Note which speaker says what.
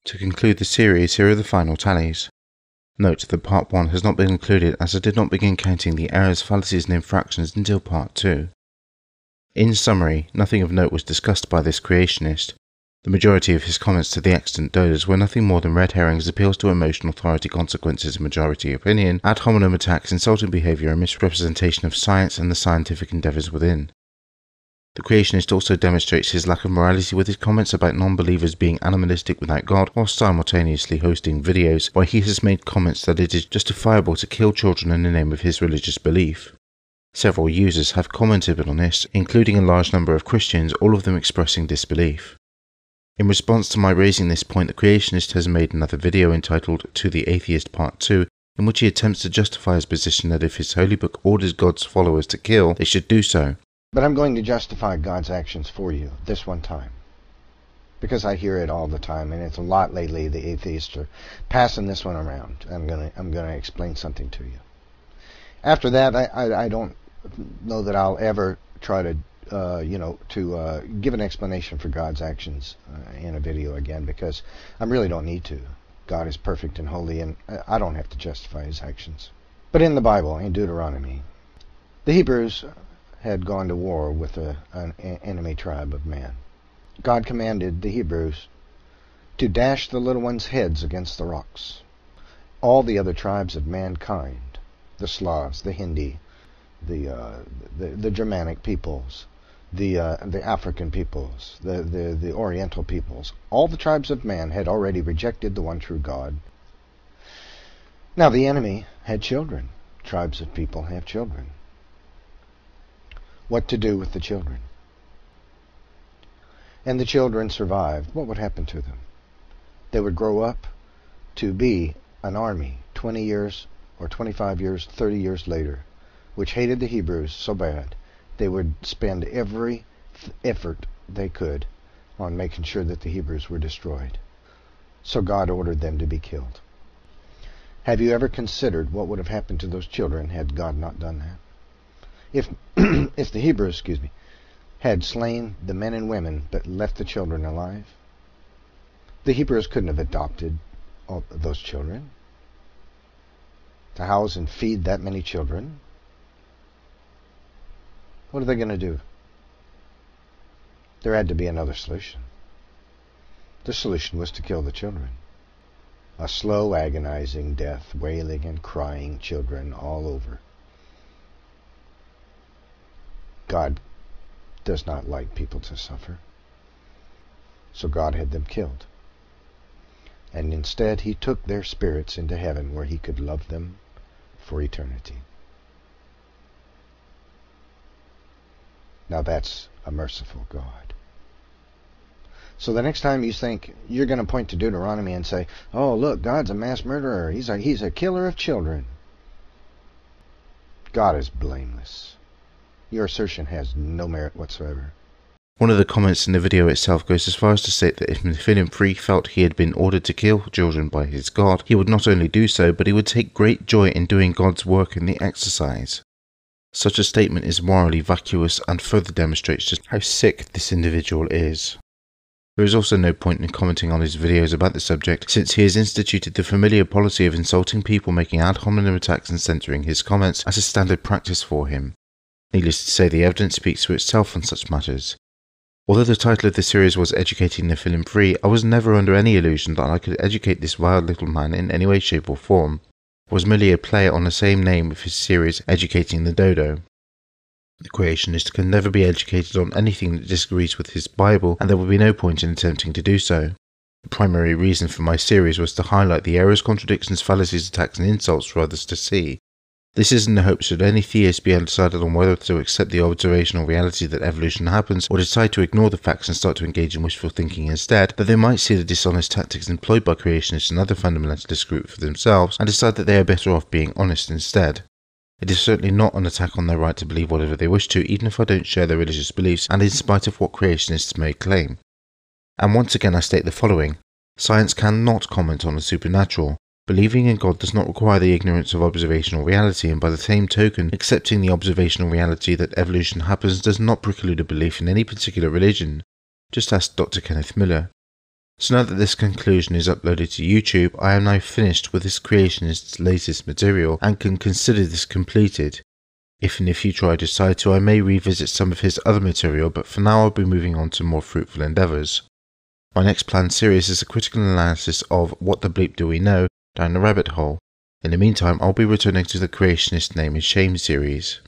Speaker 1: To conclude the series, here are the final tallies. Note that Part 1 has not been included as I did not begin counting the errors, fallacies and infractions until Part 2. In summary, nothing of note was discussed by this creationist. The majority of his comments to the extant dodos were nothing more than red herrings, appeals to emotional authority, consequences, majority opinion, ad hominem attacks, insulting behaviour and misrepresentation of science and the scientific endeavours within. The creationist also demonstrates his lack of morality with his comments about non-believers being animalistic without God, while simultaneously hosting videos where he has made comments that it is justifiable to kill children in the name of his religious belief. Several users have commented on this, including a large number of Christians, all of them expressing disbelief. In response to my raising this point, the creationist has made another video entitled To the Atheist Part 2, in which he attempts to justify his position that if his holy book orders God's followers to kill, they should do so.
Speaker 2: But I'm going to justify God's actions for you this one time, because I hear it all the time, and it's a lot lately. The atheists are passing this one around. I'm gonna explain something to you. After that, I don't know that I'll ever try to give an explanation for God's actions in a video again, because I really don't need to. God is perfect and holy, and I don't have to justify his actions. But in the Bible, in Deuteronomy, the Hebrews had gone to war with an enemy tribe of man. God commanded the Hebrews to dash the little ones' heads against the rocks. All the other tribes of mankind, the Slavs, the Hindi, the Germanic peoples, the African peoples, the Oriental peoples, all the tribes of man had already rejected the one true God. Now the enemy had children. Tribes of people have children. What to do with the children? And the children survived. What would happen to them? They would grow up to be an army 20 years or 25 years, 30 years later, which hated the Hebrews so bad, they would spend every effort they could on making sure that the Hebrews were destroyed. So God ordered them to be killed. Have you ever considered what would have happened to those children had God not done that? If the Hebrews, had slain the men and women but left the children alive, the Hebrews couldn't have adopted all those children to house and feed that many children. What are they going to do? There had to be another solution. The solution was to kill the children. A slow, agonizing death, wailing and crying children all over. God does not like people to suffer. So God had them killed. And instead he took their spirits into heaven, where he could love them for eternity. Now that's a merciful God. So the next time you think you're going to point to Deuteronomy and say, oh look, God's a mass murderer, he's a killer of children. God is blameless. Your assertion has no merit whatsoever.
Speaker 1: One of the comments in the video itself goes as far as to state that if NephilimFree felt he had been ordered to kill children by his God, he would not only do so, but he would take great joy in doing God's work in the exercise. Such a statement is morally vacuous and further demonstrates just how sick this individual is. There is also no point in commenting on his videos about the subject, since he has instituted the familiar policy of insulting people, making ad hominem attacks and censoring his comments as a standard practice for him. Needless to say, the evidence speaks for itself on such matters. Although the title of the series was Educating NephilimFree, I was never under any illusion that I could educate this wild little man in any way, shape or form. It was merely a play on the same name of his series, Educating the Dodo. The creationist can never be educated on anything that disagrees with his Bible, and there will be no point in attempting to do so. The primary reason for my series was to highlight the errors, contradictions, fallacies, attacks and insults for others to see. This is in the hopes should any theist be undecided on whether to accept the observational reality that evolution happens, or decide to ignore the facts and start to engage in wishful thinking instead, that they might see the dishonest tactics employed by creationists and other fundamentalist groups for themselves, and decide that they are better off being honest instead. It is certainly not an attack on their right to believe whatever they wish to, even if I don't share their religious beliefs, and in spite of what creationists may claim. And once again I state the following: science cannot comment on the supernatural. Believing in God does not require the ignorance of observational reality, and by the same token, accepting the observational reality that evolution happens does not preclude a belief in any particular religion. Just ask Dr. Kenneth Miller. So now that this conclusion is uploaded to YouTube, I am now finished with this creationist's latest material and can consider this completed. If in the future I decide to, I may revisit some of his other material, but for now I'll be moving on to more fruitful endeavours. My next planned series is a critical analysis of What the Bleep Do We Know? Down the Rabbit Hole. In the meantime, I'll be returning to the Creationist Name is Shame series.